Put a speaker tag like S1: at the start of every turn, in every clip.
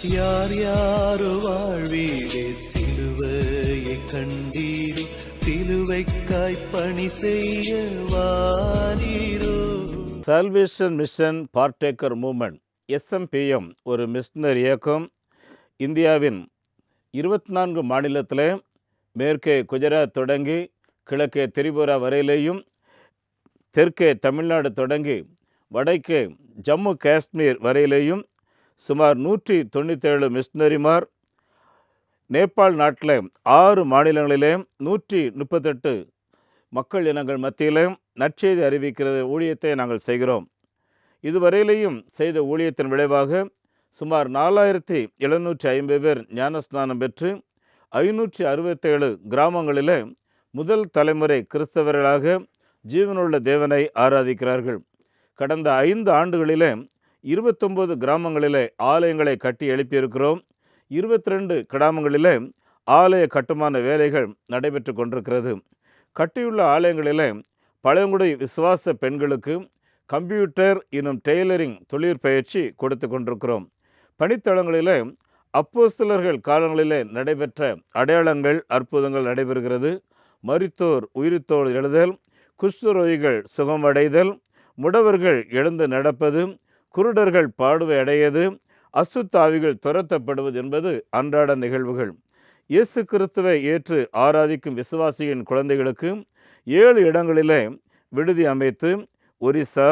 S1: யார் யாரோ வாழ்வீரே சிலுவையை கண்டீரோ, சிலுவைக்காய் பணி செய்ய வாரீரோ.
S2: Salvation mission partaker movement SMPM ஒரு மிஷனரி இயக்கம். இந்தியாவின் 24 மாநிலத்தில் மேற்கே குஜராத் தொடங்கி கிழக்கே திரிபுரா வரையிலேயும், தெற்கே தமிழ்நாடு தொடங்கி வடக்கே ஜம்மு காஷ்மீர் வரையிலேயும் சுமார் 197 மிஷனரிமார், நேபாள் நாட்டில் 6 மாநிலங்களிலே 138 மக்கள் இனங்கள் மத்தியிலே நற்செய்தி அறிவிக்கிற ஊழியத்தை நாங்கள் செய்கிறோம். இதுவரையிலேயும் செய்த ஊழியத்தின் விளைவாக சுமார் 4750 பேர் ஞானஸ்நானம் பெற்று 567 கிராமங்களில் முதல் தலைமுறை கிறிஸ்தவர்களாக ஜீவனுள்ள தேவனை ஆராதிக்கிறார்கள். கடந்த 5 ஆண்டுகளிலே 29 கிராமங்களிலே ஆலயங்களை கட்டி எழுப்பியிருக்கிறோம். 22 கிராமங்களிலே ஆலய கட்டுமான வேலைகள் நடைபெற்று கொண்டிருக்கிறது. கட்டியுள்ள ஆலயங்களிலே பழங்குடி விசுவாச பெண்களுக்கு கம்ப்யூட்டர் இன்னும் டெய்லரிங் தொழிற்பயிற்சி கொடுத்து கொண்டிருக்கிறோம். பணித்தளங்களிலே அப்போஸ்தலர்கள் காலங்களிலே நடைபெற்ற அடையாளங்கள், அற்புதங்கள் நடைபெறுகிறது. மரித்தோர் உயிர்த்தோடு எழுதல், குஷ்டரோகிகள் சுகமடைதல், முடவர்கள் எழுந்து நடப்பது, குருடர்கள் பார்வை அடையது, அசுத்தாவிகள் துரத்தப்படுவது என்பது அன்றாட நிகழ்வுகள். இயேசு கிறிஸ்துவை ஏற்று ஆராதிக்கும் விசுவாசியின் குழந்தைகளுக்கு 7 இடங்களிலே விடுதி அமைத்து ஒரிசா,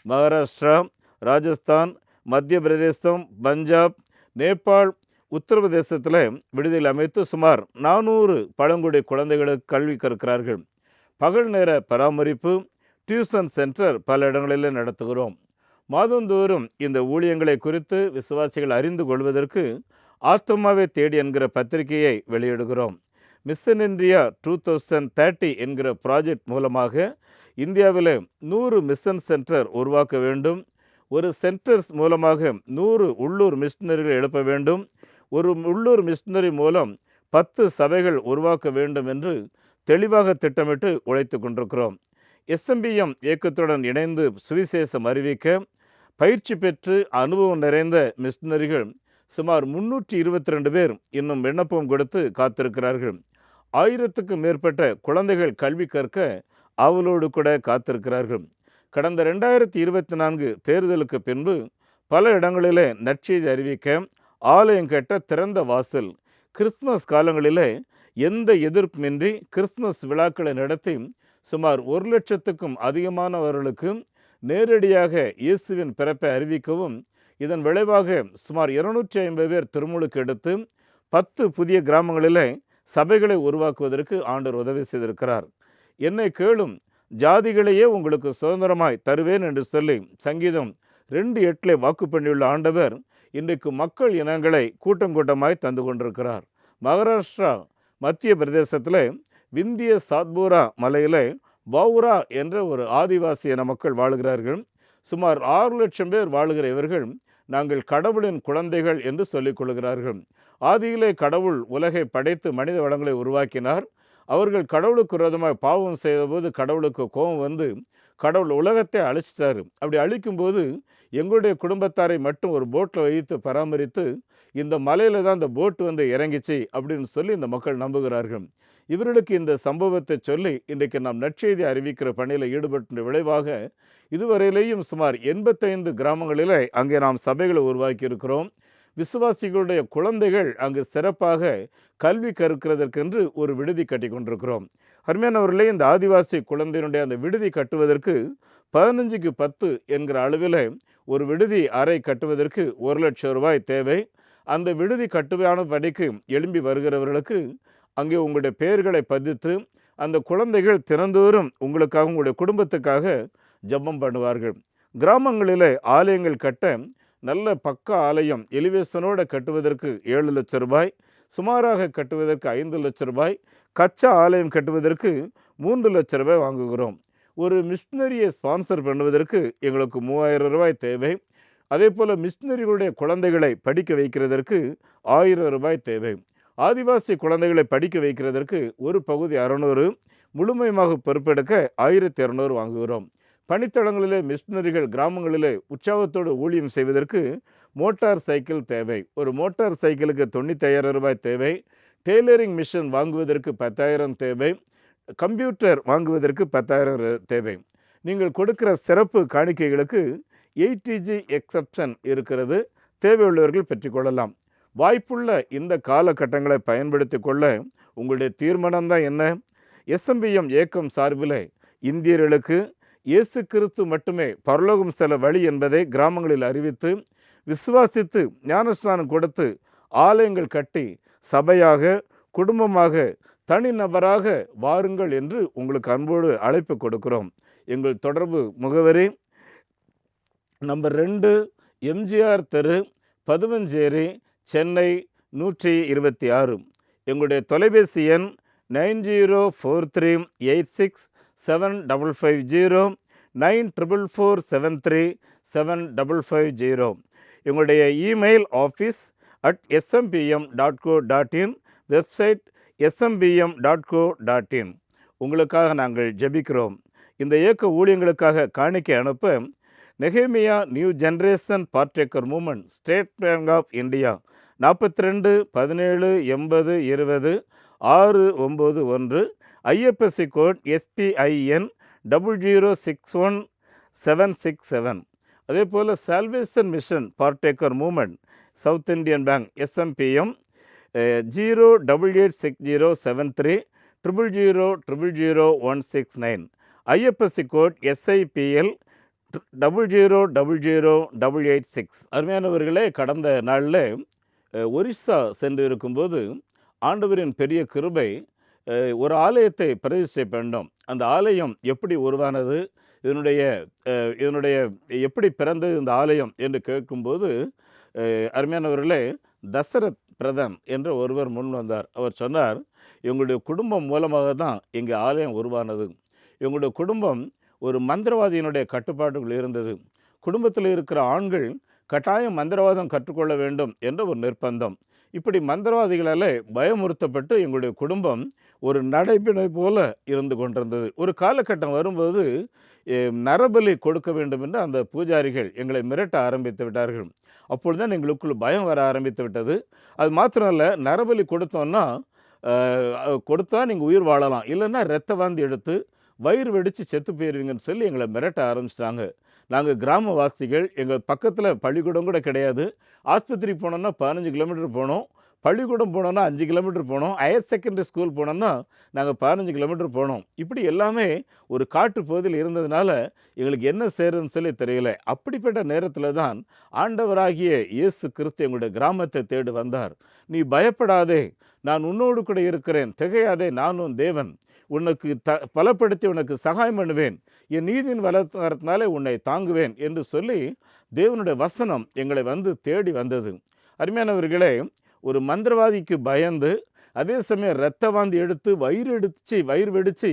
S2: மகாராஷ்டிரா, ராஜஸ்தான், மத்திய பிரதேசம், பஞ்சாப், நேபாள், உத்தரப்பிரதேசத்தில் விடுதியில் அமைத்து சுமார் 400 பழங்குடி குழந்தைகளுக்கு கல்வி கற்கிறார்கள். பகல் நேர பராமரிப்பு, டியூஷன் சென்டர் பல இடங்களில் நடத்துகிறோம். மாதந்தோறும் இந்த ஊழியங்களை குறித்து விசுவாசிகள் அறிந்து கொள்வதற்கு ஆத்மாவை தேடி என்கிற பத்திரிகையை வெளியிடுகிறோம். மிஷன் இந்தியா 2030 என்கிற ப்ராஜெக்ட் மூலமாக இந்தியாவில் 100 மிஷன் சென்டர் உருவாக்க வேண்டும். ஒரு சென்டர்ஸ் மூலமாக 100 உள்ளூர் மிஷனரிகள் எழுப்ப வேண்டும். ஒரு உள்ளூர் மிஷனரி மூலம் 10 சபைகள் உருவாக்க வேண்டும் என்று தெளிவாக திட்டமிட்டு உழைத்து கொண்டிருக்கிறோம். SMPM இயக்கத்துடன் இணைந்து சுவிசேஷம் அறிவிக்க பயிற்சி பெற்று அனுபவம் நிறைந்த மிஷனரிகள் சுமார் 322 பேர் இன்னும் விண்ணப்பம் கொடுத்து காத்திருக்கிறார்கள். 1000க்கும் மேற்பட்ட குழந்தைகள் கல்வி கற்க அவளோடு கூட காத்திருக்கிறார்கள். கடந்த 2024 தேர்தலுக்கு பின்பு பல இடங்களிலே நற்செய்தி அறிவிக்க ஆலயம் கட்ட திறந்த வாசல். கிறிஸ்துமஸ் காலங்களிலே எந்த எதிர்ப்புமின்றி கிறிஸ்துமஸ் விழாக்களை நடத்தி சுமார் 1,00,000க்கும் அதிகமானவர்களுக்கு நேரடியாக இயேசுவின் பிறப்பை அறிவிக்கவும், இதன் விளைவாக சுமார் 250 பேர் திருமுழுக்கு எடுத்து 10 புதிய கிராமங்களிலே சபைகளை உருவாக்குவதற்கு ஆண்டவர் உதவி செய்திருக்கிறார். என்னை கேளும், ஜாதிகளையே உங்களுக்கு சுதந்திரமாய் தருவேன் என்று சொல்லி சங்கீதம் 2:8 வாக்கு பண்ணியுள்ள ஆண்டவர் இன்றைக்கு மக்கள் இனங்களை கூட்டம் கூட்டமாய் தந்து கொண்டிருக்கிறார். மகாராஷ்டிரா, மத்திய பிரதேசத்தில் விந்திய சாத்பூரா மலையில் பௌரா என்ற ஒரு ஆதிவாசி இன மக்கள் வாழுகிறார்கள். சுமார் 6 லட்சம் பேர் வாழுகிற இவர்கள் நாங்கள் கடவுளின் குழந்தைகள் என்று சொல்லிக் கொள்கிறார்கள். ஆதியிலே கடவுள் உலகை படைத்து மனித வளங்களை உருவாக்கினார். அவர்கள் கடவுளுக்கு விரோதமாக பாவம் செய்தபோது கடவுளுக்கு கோபம் வந்து கடவுள் உலகத்தை அழிச்சிட்டாரு. அப்படி அழிக்கும்போது எங்களுடைய குடும்பத்தாரை மட்டும் ஒரு போட்டில் வைத்து பராமரித்து இந்த மலையில் தான் இந்த போட்டு வந்து இறங்கிச்சு அப்படின்னு சொல்லி இந்த மக்கள் நம்புகிறார்கள். இவர்களுக்கு இந்த சம்பவத்தை சொல்லி இன்றைக்கு நாம் நற்செய்தி அறிவிக்கிற பணியில் ஈடுபட்ட விளைவாக இதுவரையிலேயும் சுமார் 85 கிராமங்களில் அங்கே நாம் சபைகளை உருவாக்கி இருக்கிறோம். விசுவாசிகளுடைய குழந்தைகள் அங்கு சிறப்பாக கல்வி கற்கிறதற்கென்று ஒரு விடுதி கட்டி கொண்டிருக்கிறோம். அருமையானவர்களே, இந்த ஆதிவாசி குழந்தையினுடைய அந்த விடுதி கட்டுவதற்கு 15க்கு 10 என்கிற அளவில் ஒரு விடுதி அறை கட்டுவதற்கு 1,00,000 ரூபாய் தேவை. அந்த விடுதி கட்டுவான படிக்கு எழும்பி வருகிறவர்களுக்கு அங்கே உங்களுடைய பெயர்களை பதித்து அந்த குழந்தைகள் தினந்தோறும் உங்களுக்காக உங்களுடைய குடும்பத்துக்காக ஜெபம் பண்ணுவார்கள். கிராமங்களில் ஆலயங்கள் கட்ட நல்ல பக்கா ஆலயம் எலிவேஷனோடு கட்டுவதற்கு 7 லட்சம் ரூபாய், சுமாராக கட்டுவதற்கு 5 லட்சம் ரூபாய், கச்சா ஆலயம் கட்டுவதற்கு 3 லட்சம் ரூபாய் வாங்குகிறோம். ஒரு மிஷனரியை ஸ்பான்சர் பண்ணுவதற்கு எங்களுக்கு 3000 ரூபாய் தேவை. அதே போல் மிஷனரிகளுடைய குழந்தைகளை படிக்க வைக்கிறதற்கு 1000 ரூபாய் தேவை. ஆதிவாசி குழந்தைகளை படிக்க வைக்கிறதற்கு ஒரு பகுதி 600, முழுமையாக பொறுப்பெடுக்க 1200 வாங்குகிறோம். பணித்தளங்களிலே மிஷினரிகள் கிராமங்களிலே உற்சாகத்தோடு ஊழியம் செய்வதற்கு மோட்டார் சைக்கிள் தேவை. ஒரு மோட்டார் சைக்கிளுக்கு 95,000 ரூபாய் தேவை. டெய்லரிங் மிஷின் வாங்குவதற்கு 10,000 தேவை. கம்ப்யூட்டர் வாங்குவதற்கு 10,000 தேவை. நீங்கள் கொடுக்கிற சிறப்பு காணிக்கைகளுக்கு 80G எக்ஸப்ஷன் இருக்கிறது. தேவையுள்ளவர்கள் பெற்றுக்கொள்ளலாம். வாய்ப்புள்ள இந்த காலகட்டங்களை பயன்படுத்தி கொள்ள உங்களுடைய தீர்மானம்தான் என்ன? SMBM இயக்கம் சார்பில் இந்தியர்களுக்கு இயேசு கிறிஸ்து மட்டுமே பரலோகம் செல்ல வழி என்பதை கிராமங்களில் அறிவித்து, விசுவாசித்து ஞானஸ்நானம் கொடுத்து ஆலயங்கள் கட்டி சபையாக, குடும்பமாக, தனிநபராக வாருங்கள் என்று உங்களுக்கு அன்போடு அழைப்பு கொடுக்கிறோம். எங்கள் தொடர்பு முகவரி நம்பர் 2, எம்ஜிஆர் தெரு, பதுவஞ்சேரி, சென்னை 126. எங்களுடைய தொலைபேசி எண் 9043867550, 9447373550. எங்களுடைய இமெயில் office@smpm.co.in, வெப்சைட் smpm.co.in. உங்களுக்காக நாங்கள் ஜெபிக்கிறோம். இந்த இயக்க ஊழியங்களுக்காக காணிக்கை அனுப்ப நெகேமியா new generation partaker movement, state bank of India, 42 17 80 20 691, IFSC code SPIN 0061767. அதே போல் salvation mission partaker movement, south Indian bank, SMPM 0886073 0000169, IFSC code SIPL 0000886. அருமையானவர்களே, கடந்த நாளில் ஒரிசா சென்று இருக்கும்போது ஆண்டவரின் பெரிய கிருபை, ஒரு ஆலயத்தை பிரதிஷ்டை பண்ணோம். அந்த ஆலயம் எப்படி உருவானது, இதனுடைய எப்படி பிறந்தது இந்த ஆலயம் என்று கேட்கும்போது, அருமையானவர்களே, தசரத் பிரதான் என்ற ஒருவர் முன் வந்தார். அவர் சொன்னார், எங்களுடைய குடும்பம் மூலமாக தான் இங்கே ஆலயம் உருவானது. எங்களுடைய குடும்பம் ஒரு மந்திரவாதியினுடைய கட்டுப்பாட்டுக்குள் இருந்தது. குடும்பத்தில் இருக்கிற ஆண்கள் கட்டாயம் மந்திரவாதம் கற்றுக்கொள்ள வேண்டும் என்ற ஒரு நிர்பந்தம். இப்படி மந்திரவாதிகளால் பயமுறுத்தப்பட்டு எங்களுடைய குடும்பம் ஒரு நடைபிணை போல இருந்து கொண்டிருந்தது. ஒரு காலகட்டம் வரும்போது நரபலி கொடுக்க வேண்டும் என்று அந்த பூஜாரிகள் எங்களை மிரட்ட ஆரம்பித்து விட்டார்கள். அப்பொழுது தான் எங்களுக்குள் பயம் வர ஆரம்பித்து விட்டது. அது மாத்திரம் இல்லை, நரபலி கொடுத்தா நீங்கள் உயிர் வாழலாம், இல்லைன்னா இரத்த வாந்தி எடுத்து வயிறு வெடித்து செத்து போயிருவீங்கன்னு சொல்லி எங்களை மிரட்ட ஆரம்பிச்சிட்டாங்க. நாங்கள் கிராமவாசிகள், எங்கள் பக்கத்தில் பள்ளிக்கூடம் கூட கிடையாது. ஆஸ்பத்திரி போனோன்னா 15 கிலோமீட்டர் போனோம், பள்ளிக்கூடம் போனோன்னா 5 கிலோமீட்டர் போனோம், ஹையர் செகண்டரி ஸ்கூல் போனோன்னா நாங்கள் 15 கிலோமீட்டர் போனோம். இப்படி எல்லாமே ஒரு காட்டு பகுதியில் இருந்ததுனால எங்களுக்கு என்ன செய்யறதுன்னு சொல்லி தெரியல. அப்படிப்பட்ட நேரத்தில் தான் ஆண்டவராகிய இயேசு கிறிஸ்து எங்களுடைய கிராமத்தை தேடி வந்தார். நீ பயப்படாதே, நான் உன்னோடு கூட இருக்கிறேன், திகையாதே, நானும் தேவன், உனக்கு பலப்படுத்தி உனக்கு சகாயம் பண்ணுவேன், என் நீதியின் வளர்த்தினாலே உன்னை தாங்குவேன் என்று சொல்லி தேவனுடைய வசனம் எங்களை வந்து தேடி வந்தது. அருமையானவர்களே, ஒரு மந்திரவாதிக்கு பயந்து, அதே சமயம் இரத்த வாந்தி எடுத்து வயிறு வெடித்து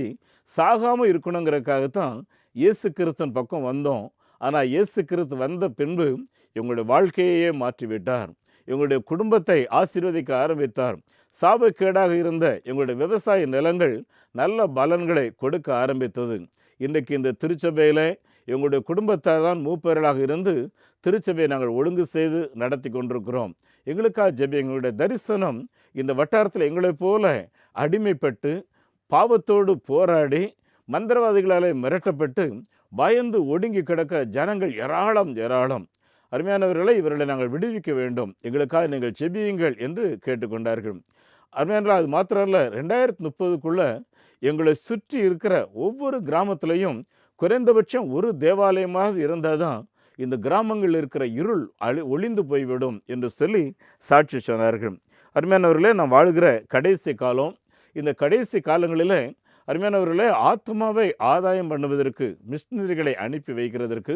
S2: சாகாமல் இருக்கணுங்கிறதுக்காகத்தான் இயேசு கிறிஸ்துவின் பக்கம் வந்தோம். ஆனால் இயேசு கிறிஸ்து வந்த பின்பு எங்களுடைய வாழ்க்கையே மாற்றிவிட்டார். எங்களுடைய குடும்பத்தை ஆசீர்வதிக்க ஆரம்பித்தார். சாபக்கேடாக இருந்த எங்களுடைய விவசாய நிலங்கள் நல்ல பலன்களை கொடுக்க ஆரம்பித்தது. இன்றைக்கு இந்த திருச்சபையில் எங்களுடைய குடும்பத்தார் தான் மூப்பர்களாக இருந்து திருச்சபையை நாங்கள் ஒழுங்கு செய்து நடத்தி கொண்டிருக்கிறோம். எங்களுக்காக ஜெபி. எங்களுடைய தரிசனம் இந்த வட்டாரத்தில் எங்களைப் போல அடிமைப்பட்டு பாவத்தோடு போராடி மந்திரவாதிகளால் மிரட்டப்பட்டு பயந்து ஒடுங்கி கிடக்க ஜனங்கள் ஏராளம். அருமையானவர்களை, இவர்களை நாங்கள் விடுவிக்க வேண்டும், எங்களுக்காக நீங்கள் ஜெபியுங்கள் என்று கேட்டுக்கொண்டார்கள். அருமையான, அது மாத்திரம் இல்லை, 2030க்குள்ளே எங்களை சுற்றி இருக்கிற ஒவ்வொரு கிராமத்திலையும் குறைந்தபட்சம் ஒரு தேவாலயமாக இருந்தால் தான் இந்த கிராமங்களில் இருக்கிற இருள் ஒளிந்து போய்விடும் என்று சொல்லி சாட்சி சொன்னார்கள். அருமையானவர்களே, நாம் வாழ்கிற கடைசி காலம். இந்த கடைசி காலங்களில் அருமையானவர்களே, ஆத்மாவை ஆதாயம் பண்ணுவதற்கு மிஷினரிகளை அனுப்பி வைக்கிறதற்கு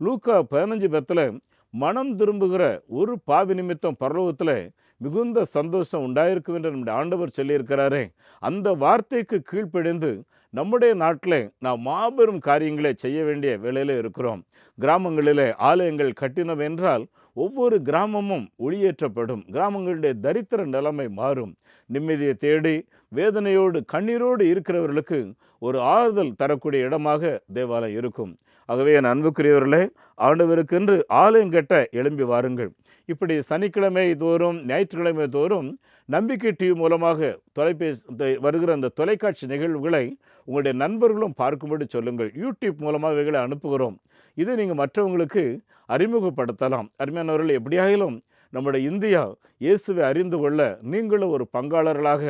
S2: லூக்கா 15:10 மனம் திரும்புகிற ஒரு பாவி நிமித்தம் பரலோகத்தில் மிகுந்த சந்தோஷம் உண்டாயிருக்கும் என்று நம்முடைய ஆண்டவர் சொல்லியிருக்கிறாரே, அந்த வார்த்தைக்கு கீழ்ப்படிந்து நம்முடைய நாட்டில் நாம் மாபெரும் காரியங்களை செய்ய வேண்டிய வேளையில் இருக்கிறோம். கிராமங்களில் ஆலயங்கள் கட்டினோம் என்றால் ஒவ்வொரு கிராமமும் ஒளியேற்றப்படும். கிராமங்களுடைய தரித்திர நிலைமை மாறும். நிம்மதியை தேடி வேதனையோடு கண்ணீரோடு இருக்கிறவர்களுக்கு ஒரு ஆறுதல் தரக்கூடிய இடமாக தேவாலயம் இருக்கும். ஆகவே என் அன்புக்குரியவர்களே, ஆண்டவருக்கென்று ஆலயம் கட்ட எழும்பி வாருங்கள். இப்படி சனிக்கிழமை தோறும் ஞாயிற்றுக்கிழமை தோறும் நம்பிக்கை டிவி மூலமாக வருகிற அந்த தொலைக்காட்சி நிகழ்வுகளை உங்களுடைய நண்பர்களும் பார்க்கும்படி சொல்லுங்கள். யூடியூப் மூலமாக இவைகளை அனுப்புகிறோம். இதை நீங்கள் மற்றவங்களுக்கு அறிமுகப்படுத்தலாம். அருமையானவர்கள், எப்படியாயிலும் நம்முடைய இந்தியா இயேசுவை அறிந்து கொள்ள நீங்களும் ஒரு பங்காளர்களாக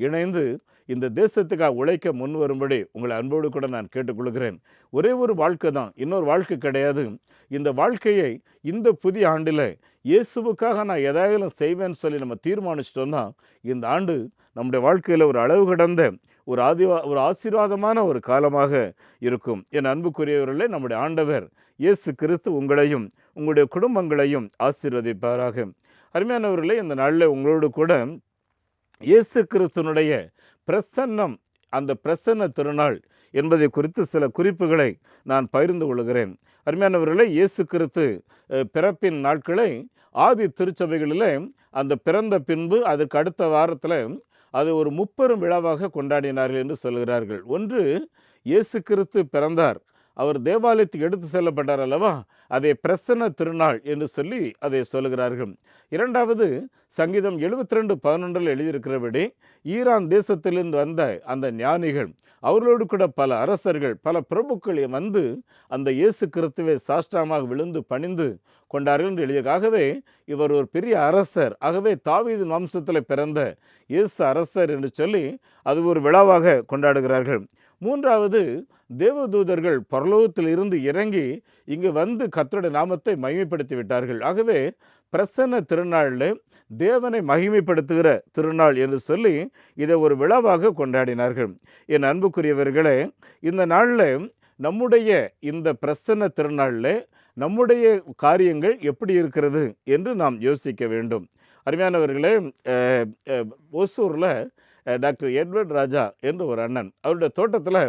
S2: இணைந்து இந்த தேசத்துக்காக உழைக்க முன் வரும்படி உங்களை அன்போடு கூட நான் கேட்டுக்கொள்கிறேன். ஒரே ஒரு வாழ்க்கை தான், இன்னொரு வாழ்க்கை கிடையாது. இந்த வாழ்க்கையை இந்த புதிய ஆண்டில் இயேசுவுக்காக நான் எதாயிலும் செய்வேன்னு சொல்லி நம்ம தீர்மானிச்சிட்டோம்னா இந்த ஆண்டு நம்முடைய வாழ்க்கையில் ஒரு அளவு கடந்த ஒரு ஆசீர்வாதமான ஒரு காலமாக இருக்கும். என் அன்புக்குரியவர்களே, நம்முடைய ஆண்டவர் இயேசு கிறிஸ்து உங்களையும் உங்களுடைய குடும்பங்களையும் ஆசீர்வதிப்பாராக. அருமையானவர்களே, இந்த நாளில் உங்களோடு கூட இயேசு கிறிஸ்துனுடைய பிரசன்னம், அந்த பிரசன்ன திருநாள் என்பதை குறித்து சில குறிப்புகளை நான் பகிர்ந்து கொள்கிறேன். அருமையானவர்களே, இயேசு கிறிஸ்து பிறப்பின் நாட்களை ஆதி திருச்சபைகளில் அந்த பிறந்த பின்பு அதற்கு அடுத்த வாரத்தில் அது ஒரு முப்பெரும் விழாவாக கொண்டாடினார்கள் என்று சொல்கிறார்கள். ஒன்று, இயேசு கிறிஸ்து பிறந்தார், அவர் தேவாலயத்துக்கு எடுத்து செல்லப்பட்டார் அல்லவா, அதை பிரசன்ன திருநாள் என்று சொல்லி அதை சொல்லுகிறார்கள். இரண்டாவது, சங்கீதம் 72:11 எழுதியிருக்கிறபடி ஈரான் தேசத்திலிருந்து வந்த அந்த ஞானிகள், அவர்களோடு கூட பல அரசர்கள், பல பிரபுக்கள் வந்து அந்த இயேசு கிறிஸ்துவை சாஷ்டாமாக விழுந்து பணிந்து கொண்டார்கள் என்று எழுதியிருக்க. ஆகவே இவர் ஒரு பெரிய அரசர். ஆகவே தாவீதின் வம்சத்தில் பிறந்த இயேசு அரசர் என்று சொல்லி அது ஒரு விழாவாக கொண்டாடுகிறார்கள். மூன்றாவது, தேவதூதர்கள் பரலோகத்தில் இருந்து இறங்கி இங்கு வந்து கர்த்தருடைய நாமத்தை மகிமைப்படுத்தி விட்டார்கள். ஆகவே பிரசன்ன திருநாளில் தேவனை மகிமைப்படுத்துகிற திருநாள் என்று சொல்லி இதை ஒரு விழாவாக கொண்டாடினார்கள். என் அன்புக்குரியவர்களே, இந்த நாளில் நம்முடைய இந்த பிரசன்ன திருநாளில் நம்முடைய காரியங்கள் எப்படி இருக்கிறது என்று நாம் யோசிக்க வேண்டும். அருமையானவர்களே, ஓசூரில் டாக்டர் எட்வர்ட் ராஜா என்று ஒரு அண்ணன், அவருடைய தோட்டத்தில்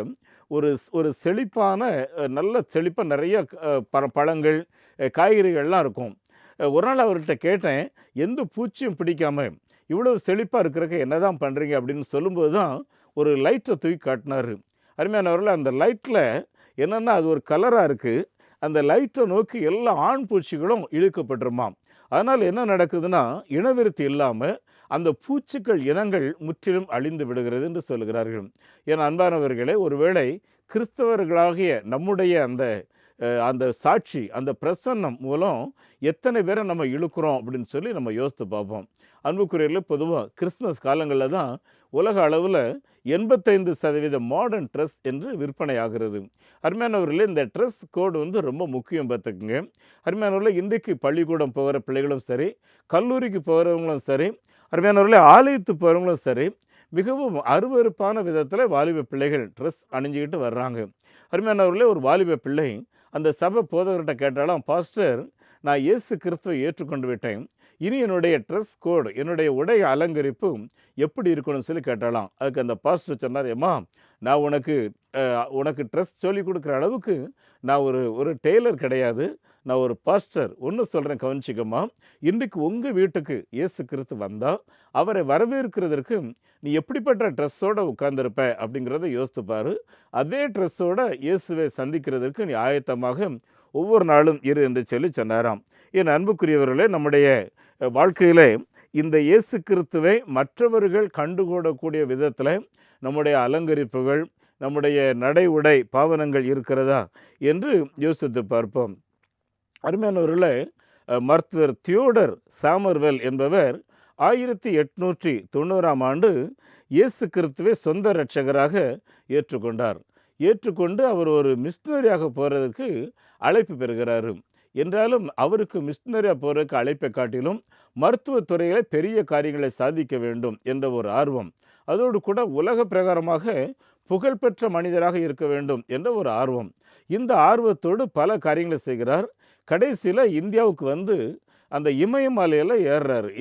S2: ஒரு செழிப்பான நல்ல செழிப்பாக நிறைய பழங்கள் காய்கறிகள்லாம் இருக்கும். ஒரு நாள் அவர்கிட்ட கேட்டேன், எந்த பூச்சியும் பிடிக்காம இவ்வளோ செழிப்பாக இருக்கிறக்க என்ன தான் பண்ணுறீங்க அப்படின்னு சொல்லும்போது தான் ஒரு லைட்டை தூக்கி காட்டினார். அருமையானவர்கள், அந்த லைட்டில் என்னென்னா அது ஒரு கலராக இருக்குது. அந்த லைட்டை நோக்கி எல்லா ஆண் பூச்சிகளும் இழுக்கப்பட்டுருமாம். அதனால் என்ன நடக்குதுன்னா, இனவிருத்தி இல்லாமல் அந்த பூச்சிகள் இனங்கள் முற்றிலும் அழிந்து விடுகிறது என்று சொல்கிறார்கள். என் அன்பானவர்களே, ஒருவேளை கிறிஸ்தவர்களாகிய நம்முடைய அந்த சாட்சி, அந்த பிரசன்னம் மூலம் எத்தனை பேரை நம்ம இழுக்கிறோம் அப்படின்னு சொல்லி நம்ம யோசித்து பார்ப்போம். அன்புக்குரியவர்களே, பொதுவாக கிறிஸ்மஸ் காலங்களில் தான் உலக அளவில் 85% மாடர்ன் ட்ரெஸ் என்று விற்பனை ஆகிறது. அருமையானவர்களே, இந்த ட்ரெஸ் கோடு ரொம்ப முக்கியம் பார்த்துக்குங்க. அருமையானவர்களே, இன்றைக்கு பள்ளிக்கூடம் போகிற பிள்ளைகளும் சரி, கல்லூரிக்கு போகிறவங்களும் சரி, அருமையானவர்களே ஆலயத்துக்கு போகிறவங்களும் சரி, மிகவும் அருவருப்பான விதத்தில் வாலிப பிள்ளைகள் ட்ரெஸ் அணிஞ்சிக்கிட்டு வர்றாங்க. அருமையானவர்களே, ஒரு வாலிப பிள்ளை அந்த சபை போதகர்கிட்ட கேட்டாலும், பாஸ்டர், நான் இயேசு கிறிஸ்துவை ஏற்றுக்கொண்டு விட்டேன், இனி என்னுடைய ட்ரெஸ் கோடு, என்னுடைய உடை அலங்கரிப்பு எப்படி இருக்கணும்னு சொல்லி கேட்டாலாம். அதுக்கு அந்த பாஸ்டர் சொன்னார், ஏம்மா, நான் உனக்கு ட்ரெஸ் சொல்லி கொடுக்குற அளவுக்கு நான் ஒரு டெய்லர் கிடையாது, நான் ஒரு பாஸ்டர். ஒன்று சொல்கிறேன், கவனிச்சிக்கம்மா, இன்றைக்கு உங்கள் வீட்டுக்கு இயேசு கிறிஸ்து வந்தால் அவரை வரவேற்கிறதற்கு நீ எப்படிப்பட்ட ட்ரெஸ்ஸோடு உட்கார்ந்துருப்ப அப்படிங்கிறத யோசித்துப்பார். அதே ட்ரெஸ்ஸோடு இயேசுவை சந்திக்கிறதுக்கு நீ ஆயத்தமாக ஒவ்வொரு நாளும் இரு என்று சொல்லி சொன்னாராம். என் அன்புக்குரியவர்களே, நம்முடைய வாழ்க்கையில் இந்த இயேசு கிறிஸ்துவை மற்றவர்கள் கண்டுகொள்ளக்கூடிய விதத்தில் நம்முடைய அலங்கரிப்புகள், நம்முடைய நடை உடை பாவனங்கள் இருக்கிறதா என்று யோசித்து பார்ப்போம். அருமையானவர்களே, மருத்துவர் தியோடர் சாமர்வெல் என்பவர் 1890ஆம் ஆண்டு இயேசு கிறிஸ்துவை சொந்த இரட்சகராக ஏற்றுக்கொண்டு அவர் ஒரு மிஷினரியாக போகிறதுக்கு அழைப்பு பெறுகிறார். என்றாலும் அவருக்கு மிஷினரியாக போகிறதுக்கு அழைப்பை காட்டிலும் மருத்துவத்துறையில் பெரிய காரியங்களை சாதிக்க வேண்டும் என்ற ஒரு ஆர்வம், அதோடு கூட உலக பிரகாரமாக புகழ்பெற்ற மனிதராக இருக்க வேண்டும் என்ற ஒரு ஆர்வம். இந்த ஆர்வத்தோடு பல காரியங்களை செய்கிறார். கடைசியில் இந்தியாவுக்கு வந்து அந்த இமயமலையில்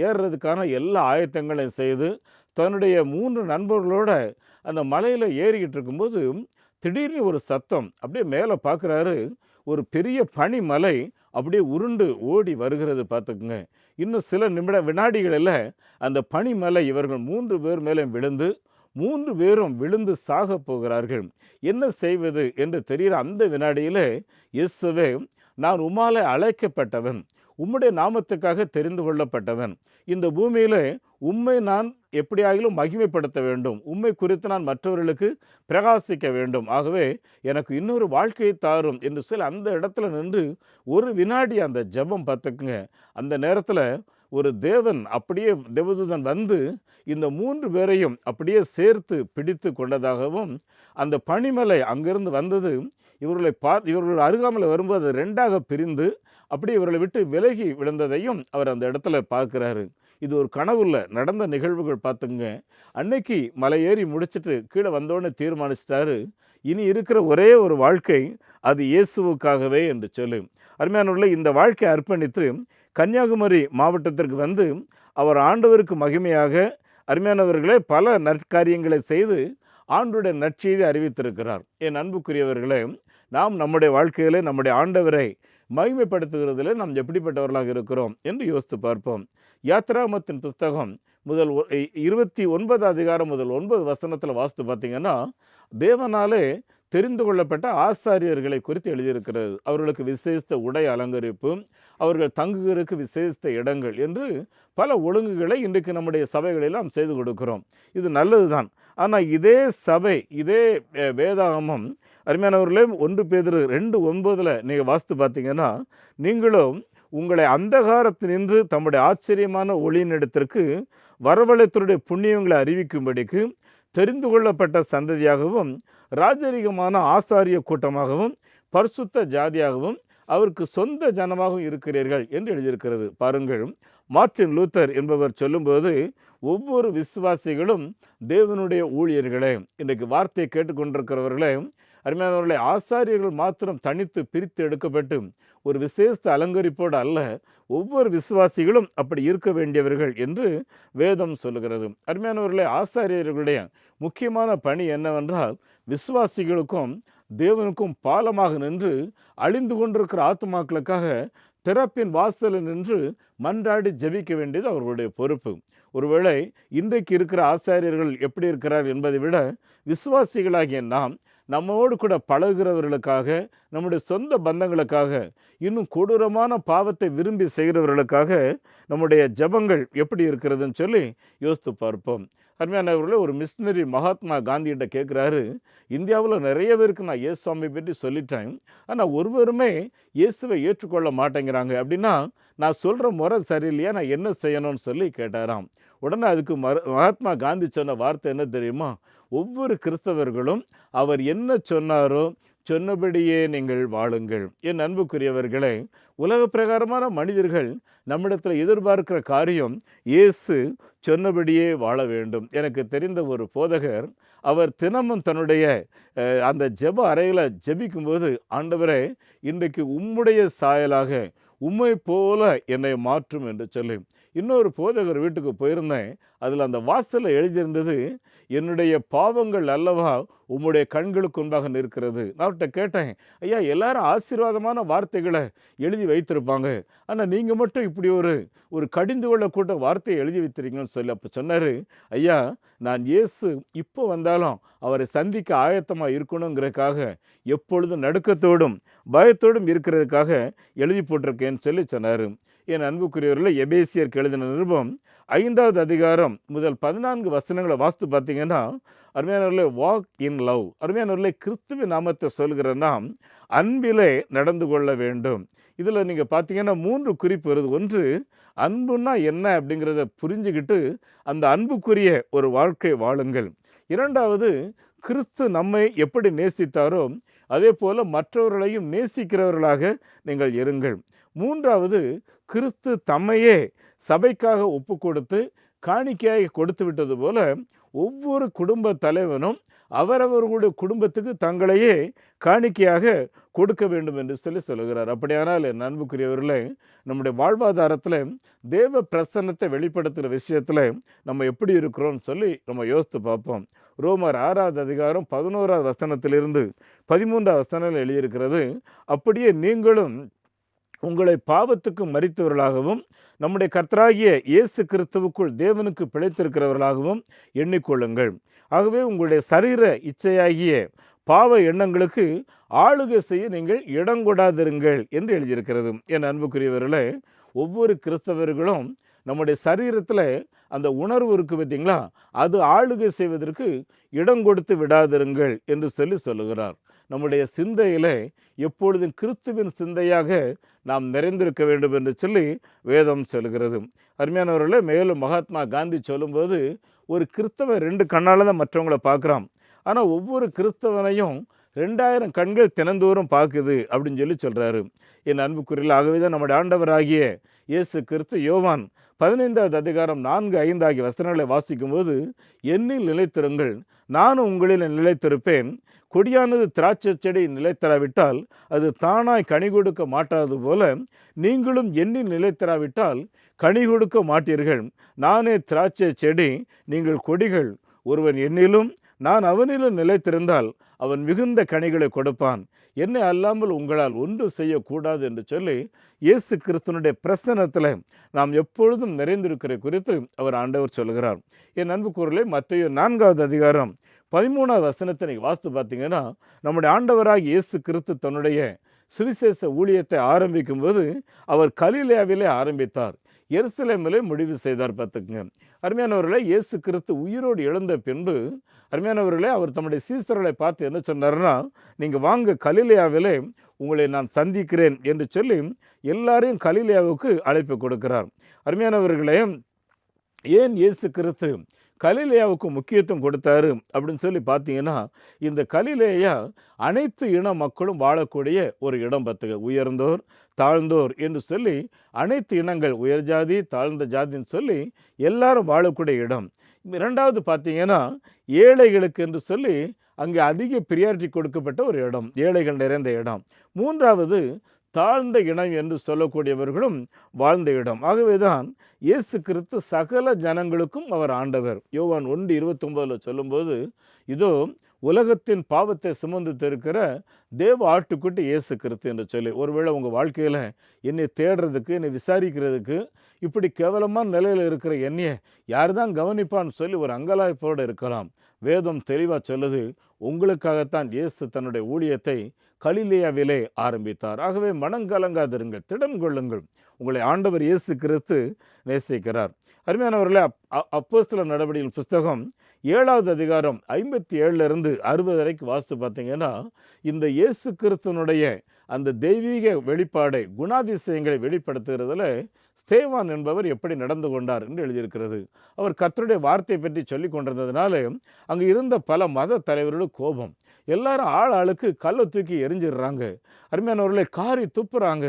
S2: ஏறுறதுக்கான எல்லா ஆயத்தங்களையும் செய்து தன்னுடைய 3 நண்பர்களோட அந்த மலையில் ஏறிக்கிட்டு இருக்கும்போது திடீர்னு ஒரு சத்தம். அப்படியே மேலே பார்க்குறாரு, ஒரு பெரிய பனிமலை அப்படியே உருண்டு ஓடி வருகிறது பார்த்துக்குங்க. இன்னும் சில வினாடிகளில் அந்த பனி மேலே இவர்கள் 3 பேர் மேலே விழுந்து 3 பேரும் விழுந்து சாகப் போகிறார்கள். என்ன செய்வது என்று தெரிகிற அந்த வினாடியிலே இயேசுவே, நான் உம்மாலே அழைக்கப்பட்டவன், உம்முடைய நாமத்துக்காக தெரிந்து கொள்ளப்பட்டவன், இந்த பூமியிலே உம்மை நான் எப்படியாகிலும் மகிமைப்படுத்த வேண்டும், உம்மை குறித்து நான் மற்றவர்களுக்கு பிரகாசிக்க வேண்டும், ஆகவே எனக்கு இன்னொரு வாழ்க்கையை தாரும் என்று சொல்லி அந்த இடத்துல நின்று ஒரு வினாடி அந்த ஜெபம் பார்த்துக்குங்க. அந்த நேரத்தில் ஒரு தேவன் அப்படியே தேவதூதன் வந்து இந்த 3 பேரையும் அப்படியே சேர்த்து பிடித்து கொண்டதாகவும், அந்த பனிமலை அங்கிருந்து வந்தது இவர்கள் அருகாமையில் வரும்போது 2ஆக பிரிந்து அப்படி இவர்களை விட்டு விலகி விழுந்ததையும் அவர் அந்த இடத்துல பார்க்குறாரு. இது ஒரு கனவுல நடந்த நிகழ்வுகள் பார்த்துங்க. அன்னைக்கு மலை ஏறி முடிச்சுட்டு கீழே வந்தோடனே தீர்மானிச்சிட்டாரு, இனி இருக்கிற ஒரே ஒரு வாழ்க்கை அது இயேசுவுக்காகவே என்று சொல்லி. அருமையானவர்களே, இந்த வாழ்க்கையை அர்ப்பணித்து கன்னியாகுமரி மாவட்டத்திற்கு வந்து அவர் ஆண்டவருக்கு மகிமையாக அருமையானவர்களே பல நற்காரியங்களை செய்து ஆண்டவருடைய நற்செய்தி அறிவித்திருக்கிறார். என் அன்புக்குரியவர்களே, நாம் நம்முடைய வாழ்க்கையிலே நம்முடைய ஆண்டவரை மகிமைப்படுத்துகிறதிலே நாம் எப்படிப்பட்டவர்களாக இருக்கிறோம் என்று யோசித்து பார்ப்போம். யாத்ராமத்தின் புஸ்தகம் முதல் 29 அதிகாரம் முதல் 9 வசனத்தில் வாசித்து பார்த்தீங்கன்னா, தேவனாலே தெரிந்து கொள்ளப்பட்ட ஆசாரியர்களை குறித்து எழுதியிருக்கிறது. அவர்களுக்கு விசேஷித்த உடை அலங்கரிப்பு, அவர்கள் தங்குகிறதுக்கு விசேஷித்த இடங்கள் என்று பல ஒழுங்குகளை இன்றைக்கு நம்முடைய சபைகளில் நாம் செய்து கொடுக்கிறோம். இது நல்லது தான். ஆனால் இதே சபை, இதே வேதாகமம் அருமையானவர்களே 1 பேதுரு 2:9 நீங்கள் வாசித்து பார்த்தீங்கன்னா, நீங்களும் உங்களை அந்தகாரத்தினின்று தம்முடைய ஆச்சரியமான ஒளியினிடத்திற்கு வரவழைத்தருடைய புண்ணியங்களை அறிவிக்கும்படிக்கு தெரிந்து கொள்ளப்பட்ட சந்ததியாகவும் ராஜரீகமான ஆசாரிய கூட்டமாகவும் பரிசுத்த ஜாதியாகவும் அவருக்கு சொந்த ஜனமாகவும் இருக்கிறீர்கள் என்று எழுதியிருக்கிறது. பாருங்கள், மார்ட்டின் லூத்தர் என்பவர் சொல்லும்போது, ஒவ்வொரு விசுவாசிகளும் தேவனுடைய ஊழியர்களே. இன்றைக்கு வார்த்தையை கேட்டுக்கொண்டிருக்கிறவர்களே அருமையானவர்களே, ஆசாரியர்கள் மாத்திரம் தனித்து பிரித்து எடுக்கப்பட்டு ஒரு விசேஷ அலங்கரிப்போடு அல்ல, ஒவ்வொரு விசுவாசிகளும் அப்படி இருக்க வேண்டியவர்கள் என்று வேதம் சொல்லுகிறது. அருமையானவர்களே, ஆசாரியர்களுடைய முக்கியமான பணி என்னவென்றால், விசுவாசிகளுக்கும் தேவனுக்கும் பாலமாக நின்று அழிந்து கொண்டிருக்கிற ஆத்துமாக்களுக்காக திறப்பின் வாசலில் நின்று மன்றாடி ஜெபிக்க வேண்டியது அவர்களுடைய பொறுப்பு. ஒருவேளை இன்றைக்கு இருக்கிற ஆசாரியர்கள் எப்படி இருக்கிறார் என்பதை விட விசுவாசிகளாகிய நாம் நம்மோடு கூட பழகுகிறவர்களுக்காக, நம்முடைய சொந்த பந்தங்களுக்காக, இன்னும் கொடூரமான பாவத்தை விரும்பி செய்கிறவர்களுக்காக நம்முடைய ஜெபங்கள் எப்படி இருக்கிறதுன்னு சொல்லி யோசித்து பார்ப்போம். அருமையானவர்களே, ஒரு மிஷினரி மகாத்மா காந்திகிட்ட கேட்குறாரு, இந்தியாவில் நிறைய பேருக்கு நான் இயேசு சுவாமியை பற்றி சொல்லிட்டேன், ஆனால் ஒருவருமே இயேசுவை ஏற்றுக்கொள்ள மாட்டேங்கிறாங்க, அப்படின்னா நான் சொல்கிற முறை சரியில்லையா, நான் என்ன செய்யணும்னு சொல்லி கேட்டாராம். உடனே அதுக்கு மகாத்மா காந்தி சொன்ன வார்த்தை என்ன தெரியுமா? ஒவ்வொரு கிறிஸ்தவர்களும் அவர் என்ன சொன்னாரோ சொன்னபடியே நீங்கள் வாழுங்கள். என் அன்புக்குரியவர்களே, உலக பிரகாரமான மனிதர்கள் நம்மிடத்தில் எதிர்பார்க்கிற காரியம் இயேசு சொன்னபடியே வாழ வேண்டும். எனக்கு தெரிந்த ஒரு போதகர், அவர் தினமும் தன்னுடைய அந்த ஜெப அறையில் ஜெபிக்கும்போது, ஆண்டவரே இன்றைக்கு உம்முடைய சாயலாக உம்மை போல என்னை மாற்றும் என்று சொல்லி. இன்னொரு போதகர் வீட்டுக்கு போயிருந்தேன். அதில் அந்த வாசலில் எழுதியிருந்தது, என்னுடைய பாவங்கள் அல்லவா உம்முடைய கண்களுக்கு முன்பாக நிற்கிறது. நான் அவர்கிட்ட கேட்டேன், ஐயா எல்லாரும் ஆசீர்வாதமான வார்த்தைகளை எழுதி வைத்திருப்பாங்க, ஆனால் நீங்கள் மட்டும் இப்படி ஒரு கடிந்து கொள்ளக்கூட்ட வார்த்தையை எழுதி வைத்திருக்கீங்கன்னு சொல்லி. அப்போ சொன்னார், ஐயா நான் இயேசு இப்போ வந்தாலும் அவரை சந்திக்க ஆயத்தமாக இருக்கணுங்கிறதுக்காக எப்பொழுதும் நடுக்கத்தோடும் பயத்தோடும் இருக்கிறதுக்காக எழுதி போட்டிருக்கேன்னு சொல்லி சொன்னார். என் அன்புக்குரியவர்களே, எபேசியருக்கு எழுதின நிருபம் 5வது அதிகாரம் முதல் 14 வசனங்களை வாசித்து பார்த்தீங்கன்னா, அருமையானவர்களே, வாக் இன் லவ். அருமையானவர்களே, கிறிஸ்துவின் நாமத்தை சொல்கிற நாம் அன்பிலே நடந்து கொள்ள வேண்டும். இதில் நீங்கள் பார்த்தீங்கன்னா 3 குறிப்பு வருது. ஒன்று, அன்புன்னா என்ன அப்படிங்கிறத புரிஞ்சுக்கிட்டு அந்த அன்புக்குரிய ஒரு வாழ்க்கை வாழுங்கள். 2வது, கிறிஸ்து நம்மை எப்படி நேசித்தாரோ அதே போல் மற்றவர்களையும் நேசிக்கிறவர்களாக நீங்கள் இருங்கள். 3வது, கிறிஸ்து தம்மையே சபைக்காக ஒப்பு கொடுத்து காணிக்கையாக கொடுத்து விட்டது போல ஒவ்வொரு குடும்ப தலைவனும் அவரவர்களுடைய குடும்பத்துக்கு தங்களையே காணிக்கையாக கொடுக்க வேண்டும் என்று சொல்லுகிறார். அப்படியானால் என் அன்புக்குரியவர்களே, நம்முடைய வாழ்வாதாரத்தில் தேவ பிரசன்னத்தை வெளிப்படுத்துகிற விஷயத்தில் நம்ம எப்படி இருக்கிறோம்னு சொல்லி நம்ம யோசித்து பார்ப்போம். ரோமர் 6வது அதிகாரம் 11வது வசனத்திலிருந்து 13வது வசனம் எழுதியிருக்கிறது, அப்படியே நீங்களும் உங்களை பாவத்துக்கு மரித்தவர்களாகவும் நம்முடைய கர்த்தராகிய இயேசு கிறிஸ்துவுக்குள் தேவனுக்கு பிழைத்திருக்கிறவர்களாகவும் எண்ணிக்கொள்ளுங்கள். ஆகவே உங்களுடைய சரீர இச்சையாகிய பாவ எண்ணங்களுக்கு ஆளுகை செய்ய நீங்கள் இடங்கொடாதிருங்கள் என்று எழுதியிருக்கிறது. என் அன்புக்குரியவர்களே, ஒவ்வொரு கிறிஸ்தவர்களும் நம்முடைய சரீரத்தில் அந்த உணர்வு இருக்கு பார்த்தீங்களா, அது ஆளுகை செய்வதற்கு இடம் கொடுத்து விடாதிருங்கள் என்று சொல்லுகிறார். நம்முடைய சிந்தையில் எப்பொழுதும் கிறிஸ்துவின் சிந்தையாக நாம் நிறைந்திருக்க வேண்டும் என்று சொல்லி வேதம் சொல்கிறது. அருமையானவர்களே, மேலும் மகாத்மா காந்தி சொல்லும்போது, ஒரு கிறிஸ்தவன் 2 கண்ணால் தான் மற்றவங்களை பார்க்குறான், ஆனால் ஒவ்வொரு கிறிஸ்தவனையும் 2000 கண்கள் தினந்தோறும் பார்க்குது அப்படின்னு சொல்கிறாரு. என் அன்புக்குரியல், ஆகவே தான் நம்முடைய ஆண்டவராகிய இயேசு கிறிஸ்து யோவான் 15வது அதிகாரம் 4-5 ஆகிய வசனங்களை வாசிக்கும்போது, என்னில் நிலைத்திருங்கள், நானும் உங்களில் நிலைத்திருப்பேன். கொடியானது திராட்சை செடி நிலைத்தராவிட்டால் அது தானாய் கனி கொடுக்க மாட்டாது போல, நீங்களும் என்னில் நிலைத்தராவிட்டால் கனி கொடுக்க மாட்டீர்கள். நானே திராட்சை செடி, நீங்கள் கொடிகள். ஒருவன் என்னிலும் நான் அவனிலும் நிலைத்திருந்தால் அவன் மிகுந்த கனிகளை கொடுப்பான். என்னை அல்லாமல் உங்களால் ஒன்று செய்யக்கூடாது என்று சொல்லி இயேசு கிறிஸ்துனுடைய பிரசன்னத்தில் நாம் எப்பொழுதும் நிறைந்திருக்கிற குறித்து அவர் ஆண்டவர் சொல்கிறார். என் அன்புக்குரியவர்களே, மத்தேயு 4வது அதிகாரம் 13வது வசனத்தை நீங்கள் வாசித்து பார்த்தீங்கன்னா, நம்முடைய ஆண்டவராகிய இயேசு கிறிஸ்து தன்னுடைய சுவிசேஷ ஊழியத்தை ஆரம்பிக்கும்போது அவர் கலிலேயாவிலே ஆரம்பித்தார், எருசலேமிலே முடிவு செய்தார். பார்த்துக்குங்க அருமையானவர்களே, இயேசு கிறிஸ்து உயிரோடு எழுந்த பின்பு அருமையானவர்களே, அவர் தம்முடைய சீசர்களை பார்த்து என்ன சொன்னார்னா, நீங்கள் வாங்க, கலிலேயாவிலே உங்களை நான் சந்திக்கிறேன் என்று சொல்லி எல்லாரையும் கலிலேயாவுக்கு அழைப்பு கொடுக்கிறார். அருமையானவர்களே, ஏன் இயேசு கிறிஸ்து கலிலேயாவுக்கு முக்கியத்துவம் கொடுத்தாரு அப்படின்னு சொல்லி பார்த்தீங்கன்னா, இந்த கலிலேயா அனைத்து இன மக்களும் வாழக்கூடிய ஒரு இடம். பார்த்துங்க, உயர்ந்தோர் தாழ்ந்தோர் என்று சொல்லி அனைத்து இனங்கள், உயர் ஜாதி தாழ்ந்த ஜாதின்னு சொல்லி எல்லாரும் வாழக்கூடிய இடம். 2வது பார்த்தீங்கன்னா, ஏழைகளுக்கு என்று சொல்லி அங்கே அதிக பிரியாரிட்டி கொடுக்கப்பட்ட ஒரு இடம், ஏழைகள் நிறைந்த இடம். 3வது தாழ்ந்த இனம் என்று சொல்லக்கூடியவர்களும் வாழ்ந்த இடம். ஆகவே தான் இயேசு கிறிஸ்து சகல ஜனங்களுக்கும் அவர் ஆண்டவர். யோவான் 1:29 சொல்லும்போது, இதோ உலகத்தின் பாவத்தை சுமந்து இருக்கிற தேவ ஆட்டுக்குட்டி இயேசு கிறிஸ்து என்று சொல்லி. ஒருவேளை உங்கள் வாழ்க்கையில் என்னை தேடுறதுக்கு, என்னை விசாரிக்கிறதுக்கு, இப்படி கேவலமான நிலையில் இருக்கிற என்னையை யார் தான் கவனிப்பான்னு சொல்லி ஒரு அங்கலாய்ப்போடு இருக்கலாம். வேதம் தெளிவாக சொல்லுது, உங்களுக்காகத்தான் இயேசு தன்னுடைய ஊழியத்தை கலிலேயாவிலே ஆரம்பித்தார். ஆகவே மனங்கலங்காதிருங்கள், திடன் கொள்ளுங்கள், உங்களை ஆண்டவர் இயேசு கிறிஸ்து நேசிக்கிறார். அருமையானவர்களே, அப்போஸ்தலர் நடவடிக்கையின் புஸ்தகம் 7வது அதிகாரம் 57 60 வரைக்கும் வாசித்து பார்த்தீங்கன்னா, இந்த இயேசு கிறிஸ்துவனுடைய அந்த தெய்வீக வெளிப்பாடை, குணாதிசயங்களை வெளிப்படுத்துகிறதுல ஸ்தேவான் என்பவர் எப்படி நடந்து கொண்டார் என்று எழுதியிருக்கிறது. அவர் கர்த்தருடைய வார்த்தையை பற்றி சொல்லி கொண்டிருந்ததுனால அங்கே இருந்த பல மத தலைவர்களுக்கு கோபம். எல்லாரும் ஆளுக்கு கல்லை தூக்கி எரிஞ்சிடுறாங்க. அருமையானவர்களை காரி துப்புறாங்க.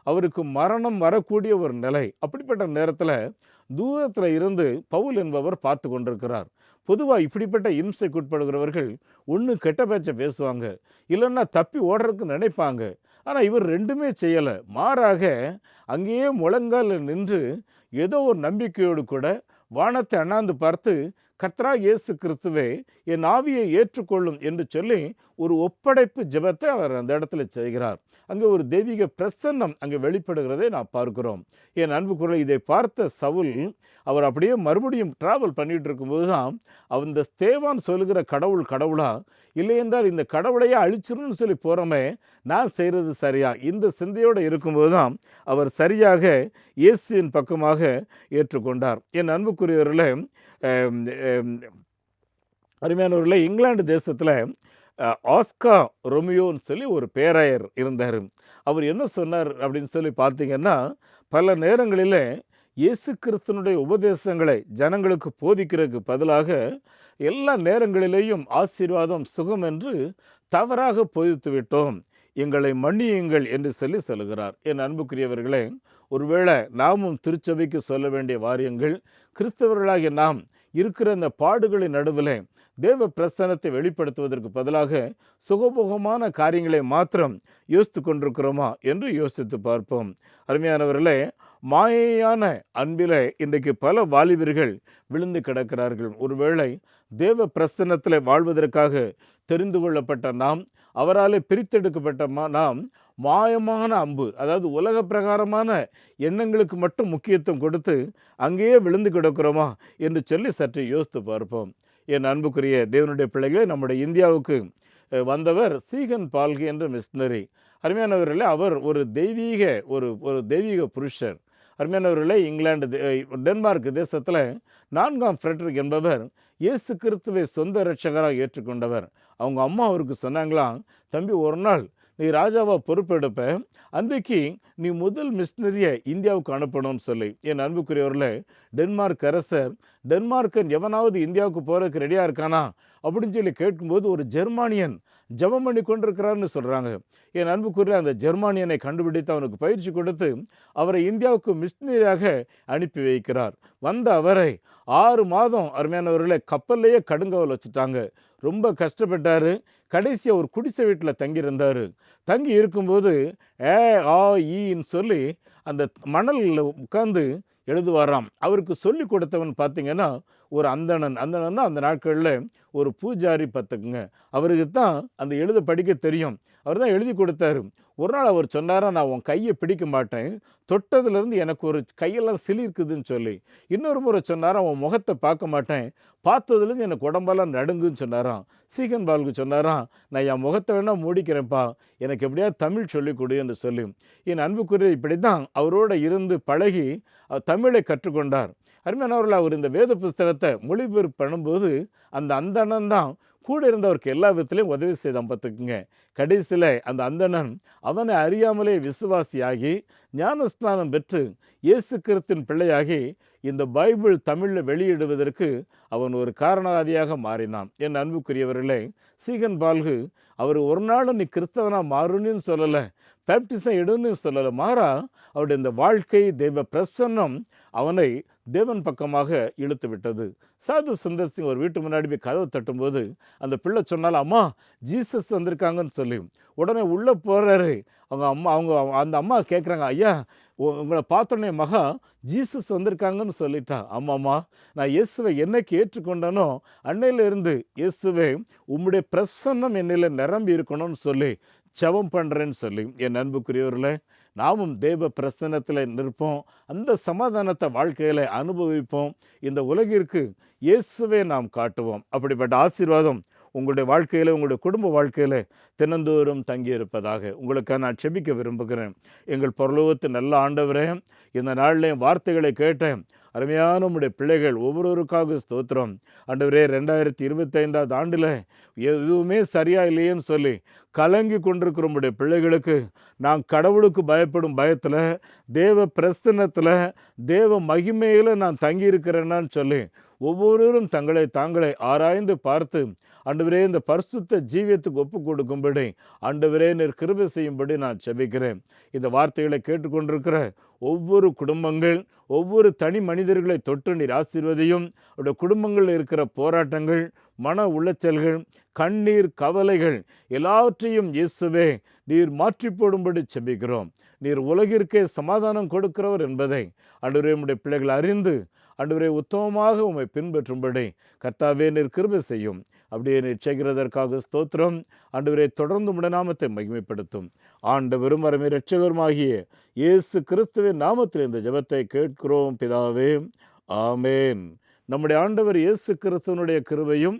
S2: அவருக்கு மரணம் வரக்கூடிய ஒரு நிலை. அப்படிப்பட்ட நேரத்தில் தூரத்தில் இருந்து பவுல் என்பவர் பார்த்து கொண்டிருக்கிறார். பொதுவாக இப்படிப்பட்ட இம்சைக்கு உட்படுகிறவர்கள் ஒன்று கெட்ட பேச்சை பேசுவாங்க, இல்லைன்னா தப்பி ஓடுறதுக்கு நினைப்பாங்க. ஆனால் இவர் 2மே செய்யலை. மாறாக அங்கேயே முழங்கால் நின்று ஏதோ ஒரு நம்பிக்கையோடு கூட வானத்தை அண்ணாந்து பார்த்து, கர்த்தராகிய இயேசு கிறிஸ்துவே என் ஆவியை ஏற்றுக்கொள்ளும் என்று சொல்லி ஒரு ஒப்படைப்பு ஜெபத்தை அவர் அந்த இடத்துல செய்கிறார். அங்கே ஒரு தெய்வீக பிரசன்னம் அங்கே வெளிப்படுகிறதை நான் பார்க்கிறோம். என் அன்புக்குரிய, இதை பார்த்த சவுல் அவர் அப்படியே மறுபடியும் டிராவல் பண்ணிட்டு இருக்கும்போது தான் அந்த ஸ்தேவான் சொல்லுகிற கடவுள் கடவுளா, இல்லை என்றால் இந்த கடவுளையே அழிச்சிருன்னு சொல்லி போகிறோமே, நான் செய்கிறது சரியா, இந்த சிந்தையோடு இருக்கும்போது தான் அவர் சரியாக இயேசுவின் பக்கமாக ஏற்றுக்கொண்டார். என் அன்புக்குரியவர்களே, அருமையானவர்களே, இங்கிலாந்து தேசத்தில் ஆஸ்கா ரொமியோன்னு சொல்லி ஒரு பேராயர் இருந்தார். அவர் என்ன சொன்னார் அப்படின்னு சொல்லி பார்த்தீங்கன்னா, பல நேரங்களில் இயேசு கிறிஸ்துனுடைய உபதேசங்களை ஜனங்களுக்கு போதிக்கிறதுக்கு பதிலாக எல்லா நேரங்களிலேயும் ஆசீர்வாதம் சுகம் என்று தவறாக போதித்து விட்டோம், எங்களை மன்னியுங்கள் என்று சொல்லி சொல்லுகிறார். என் அன்புக்குரியவர்களே, ஒருவேளை நாமும் திருச்சபைக்கு சொல்ல வேண்டிய வாரியங்கள், கிறிஸ்தவர்களாகிய நாம் இருக்கிற இந்த பாடுகளின் நடுவில் தேவ பிரசன்னத்தை வெளிப்படுத்துவதற்கு பதிலாக சுகபோகமான காரியங்களை மாத்திரம் யோசித்து கொண்டிருக்கிறோமா என்று யோசித்து பார்ப்போம். அருமையானவர்களே, மாயையான அன்பிலே இன்றைக்கு பல வாலிபர்கள் விழுந்து கிடக்கிறார்கள். ஒருவேளை தேவ பிரசன்னத்தில் வாழ்வதற்காக தெரிந்து கொள்ளப்பட்ட நாம், அவராலே பிரித்தெடுக்கப்பட்ட நாம் மாயமான அம்பு, அதாவது உலக பிரகாரமான எண்ணங்களுக்கு மட்டும் முக்கியத்துவம் கொடுத்து அங்கேயே விழுந்து கிடக்கிறோமா என்று சொல்லி சற்று யோசித்து பார்ப்போம். என் அன்புக்குரிய தேவனுடைய பிள்ளைகளே, நம்முடைய இந்தியாவுக்கு வந்தவர் சீகன் பால்கி என்ற மிஷினரி. அருமையானவர்களே, அவர் ஒரு தெய்வீக புருஷர். அருமையானவர்களே, இங்கிலாந்து டென்மார்க் தேசத்தில் 4ஆம் ஃப்ரெட்ரிக் என்பவர் இயேசு கிறிஸ்துவை சொந்த இரட்சகராக ஏற்றுக்கொண்டவர். அவங்க அம்மா அவருக்கு சொன்னாங்களாம், தம்பி, ஒரு நாள் நீ ராஜாவாக பொறுப்பெடுப்ப, அன்றைக்கு நீ முதல் மிஷினரியை இந்தியாவுக்கு அனுப்பணும்னு சொல்லி. என் அன்புக்குரியவர்களே, டென்மார்க் அரசர் டென்மார்க்கன் எவனாவது இந்தியாவுக்கு போகிறதுக்கு ரெடியாக இருக்கானா அப்படின்னு சொல்லி கேட்கும்போது ஒரு ஜெர்மானியன் ஜெபம் பண்ணி கொண்டிருக்கிறார்னு சொல்கிறாங்க. என் அன்புக்குரிய அந்த ஜெர்மானியனை கண்டுபிடித்து அவனுக்கு பயிற்சி கொடுத்து அவரை இந்தியாவுக்கு மிஷினரியாக அனுப்பி வைக்கிறார். வந்த அவரை 6 மாதம் அருமையானவர்களே கப்பல்லையே கடுங்காவல் வச்சுட்டாங்க. ரொம்ப கஷ்டப்பட்டார். கடைசியாக ஒரு குடிசை வீட்டில் தங்கியிருந்தார். தங்கி இருக்கும்போது ஈன்னு சொல்லி அந்த மணலில் உட்கார்ந்து எழுதுவாராம். அவருக்கு சொல்லி கொடுத்தவன் பார்த்தீங்கன்னா ஒரு அந்தணன்னா அந்த நாட்களில் ஒரு பூஜாரி பார்த்துக்குங்க. அவருக்கு தான் அந்த எழுத படிக்க தெரியும். அவர் தான் எழுதி கொடுத்தாரு. ஒரு நாள் அவர் சொன்னாரா, நான் உன் கையை பிடிக்க மாட்டேன், தொட்டதுலேருந்து எனக்கு ஒரு கையெல்லாம் சிலிர்க்குதுன்னு சொல்லி. இன்னொரு முறை சொன்னாராம், உன் முகத்தை பார்க்க மாட்டேன், பார்த்ததுலேருந்து எனக்கு உடம்பெல்லாம் நடுங்குன்னு சொன்னாராம். சீகன் பால்கு சொன்னாராம், நான் என் முகத்தை வேணால் மூடிக்கிறேன்ப்பா, எனக்கு எப்படியாவது தமிழ் சொல்லிக் கொடு என்று சொல்லி. என் அன்புக்குரிய இப்படி தான் அவரோட இருந்து பழகி தமிழை கற்றுக்கொண்டார். அருமையானவர்கள், அவர் இந்த வேத புஸ்தகத்தை மொழிபெயர்ப்பு பண்ணும்போது அந்த அந்தணன் தான் கூட இருந்தவருக்கு எல்லா விதத்திலையும் உதவி செய்தான் பார்த்துக்குங்க. கடைசியில் அந்த அந்தணன் அவனை அறியாமலே விசுவாசியாகி ஞானஸ்நானம் பெற்று இயேசு கிறிஸ்துவின் பிள்ளையாகி இந்த பைபிள் தமிழில் வெளியிடுவதற்கு அவன் ஒரு காரணவாதியாக மாறினான். என் அன்புக்குரியவர்களே, சீகன் பால்கு அவர் ஒரு நாளும் நீ கிறிஸ்தவனாக மாறுன்னு சொல்லலை, பேப்டிசம் எடுன்னு சொல்லலை. மாறா அவருடைய இந்த வாழ்க்கை தெய்வ பிரசன்னம் அவனை தேவன் பக்கமாக இழுத்து விட்டது. சாது சுந்தர் சிங் ஒரு வீட்டு முன்னாடி போய் கதவை தட்டும்போது அந்த பிள்ளை சொன்னாலும், அம்மா ஜீசஸ் வந்திருக்காங்கன்னு சொல்லி. உடனே உள்ளே போகிறாரு. அந்த அம்மா கேட்குறாங்க, ஐயா உங்களை பார்த்தோன்னே மகா ஜீசஸ் வந்திருக்காங்கன்னு சொல்லிட்டா. ஆமாம்மா, நான் இயேசுவை என்னைக்கு ஏற்றுக்கொண்டனோ அன்னையிலிருந்து இயேசுவே உம்முடைய பிரசன்னம் என்னில் நிரம்பி இருக்கணும்னு சொல்லி ஜெபம் பண்ணுறேன்னு சொல்லி. என் அன்புக்குரியவர்களே, நாமும் தேவ பிரசன்னத்தில் நிற்போம், அந்த சமாதானத்தை வாழ்க்கையில் அனுபவிப்போம், இந்த உலகிற்கு இயேசுவே நாம் காட்டுவோம். அப்படிப்பட்ட ஆசீர்வாதம் உங்களுடைய வாழ்க்கையில், உங்களுடைய குடும்ப வாழ்க்கையில் தினந்தோறும் தங்கியிருப்பதாக உங்களுக்காக நான் செபிக்க விரும்புகிறேன். எங்கள் பரலோகத்து நல்ல ஆண்டவரே, இந்த நாளில் வார்த்தைகளை கேட்டேன். அருமையான உம்முடைய பிள்ளைகள் ஒவ்வொருவருக்காக ஸ்தோத்திரம். ஆண்டவரே, 2025 ஆண்டில் எதுவுமே சரியா இல்லையேன்னு சொல்லி கலங்கி கொண்டிருக்கிற உம்முடைய பிள்ளைகளுக்கு நான் கடவுளுக்கு பயப்படும் பயத்தில், தேவ பிரசன்னத்தில், தேவ மகிமையில் நான் தங்கியிருக்கிறேன்னான்னு சொல்லி ஒவ்வொருவரும் தாங்களை ஆராய்ந்து பார்த்து ஆண்டவரே இந்த பரிசுத்த ஜீவியத்துக்கு ஒப்பு கொடுக்கும்படி ஆண்டவரே நீர் கிருபை செய்யும்படி நான் செபிக்கிறேன். இந்த வார்த்தைகளை கேட்டுக்கொண்டிருக்கிற ஒவ்வொரு குடும்பங்கள், ஒவ்வொரு தனி மனிதர்களை தொட்டு நீர் ஆசீர்வதியும். அவருடைய குடும்பங்களில் இருக்கிற போராட்டங்கள், மன உளைச்சல்கள், கண்ணீர், கவலைகள் எல்லாவற்றையும் இயேசுவே நீர் மாற்றி போடும்படி செபிக்கிறோம். நீர் உலகிற்கே சமாதானம் கொடுக்கிறவர் என்பதை ஆண்டவரே உம்முடைய பிள்ளைகள் அறிந்து ஆண்டவரே உத்தமமாக உம்மை பின்பற்றும்படி கர்த்தாவே நீர் கிருபை செய்யும். அப்படியே நீர் செய்கிறதற்காக ஸ்தோத்திரம். ஆண்டவரே, தொடர்ந்து உம்முடைய நாமத்தை மகிமைப்படுத்தும். ஆண்டவரும் அருமை இரட்சகருமாகிய இயேசு கிறிஸ்துவின் நாமத்தில் இந்த ஜெபத்தை கேட்கிறோம் பிதாவே, ஆமேன். நம்முடைய ஆண்டவர் இயேசு கிறிஸ்துவனுடைய கிருபையும்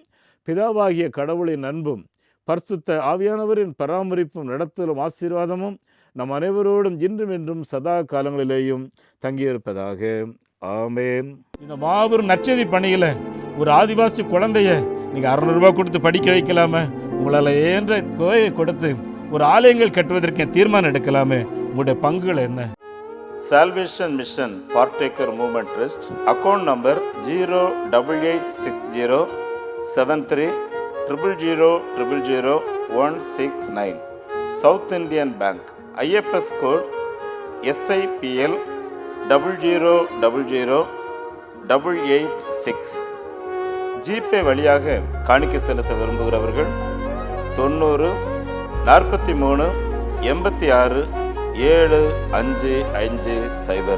S2: பிதாவாகிய கடவுளின் அன்பும் பரிசுத்த ஆவியானவரின் பராமரிப்பும் நடத்தலும் ஆசீர்வாதமும் நம் அனைவரோடும் இன்றும் என்றும் சதா காலங்களிலேயும் தங்கியிருப்பதாக, ஆமேன். இந்த மாபெரும் நற்செய்தி பணியில் ஒரு ஆதிவாசி குழந்தைய நீங்கள் 600 ரூபாய் கொடுத்து படிக்க வைக்கலாமே, உங்களால் ஏன்ற தொகையை கொடுத்து ஒரு ஆலயங்கள் கட்டுவதற்கு தீர்மானம் எடுக்கலாமே, உங்களுடைய பங்குகள் என்ன? Salvation mission partaker movement trust, account number 088607000000169, South Indian Bank, IFS code SIPL 00008886. GPay வழியாக காணிக்கை செலுத்த விரும்புகிறவர்கள் 90 43 86 7550